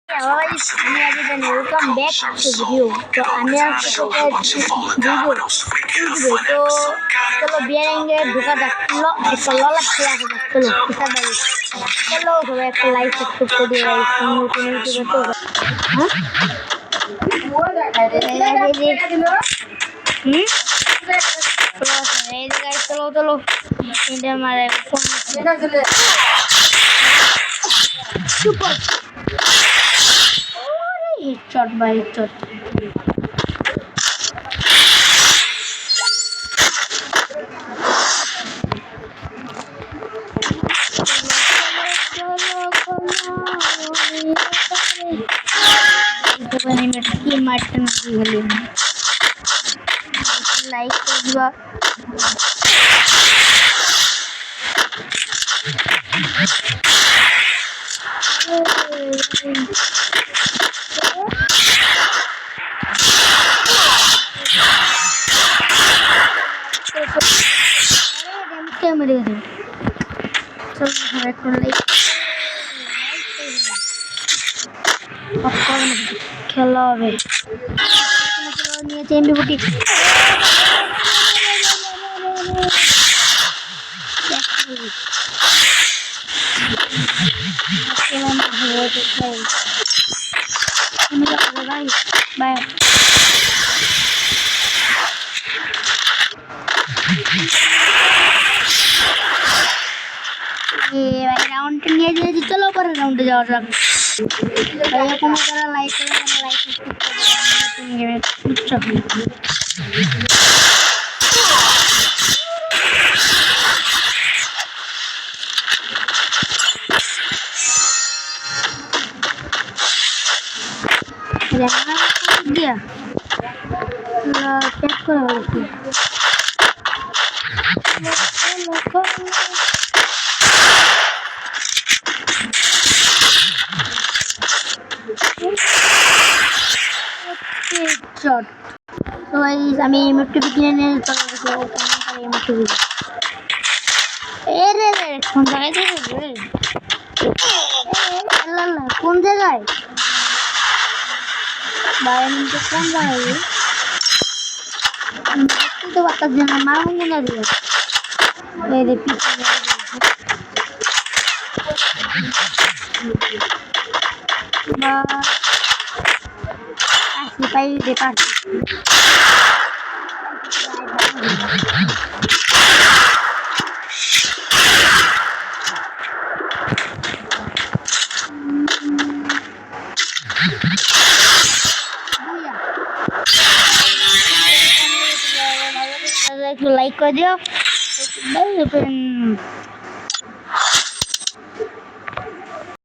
Guys, welcome back to video. तो आने आपके वीडियो तो चलो बेरेंगे धोखा लो एक लॉला खेला के चलो कितना भाई चलो तो एक लाइक सब्सक्राइब कर दियो गाइस नोटिफिकेशन तो हां वो देखा दे चलो चलो इंडिया मारे phone super headshot by headshot. Like मेरे चलो खेला चेंज बुटी बाय ये भाई राउंड नहीं है चलो पर राउंड जाओ सब भाई अपन करा लाइक दिया चेक करो shot so guys আমি এমএফটি কিনে নিয়ে চলে গেছি ওখানে এমএফটি এরে রে কোন জায়গায় যাবে রে আল্লাহ কোন জায়গায় বাইরে নিচে কোন জায়গায় তো বাতা দিন মারুন না দিয়ে এই রে পিছনে বা পাই দে পার लाइक कर दियो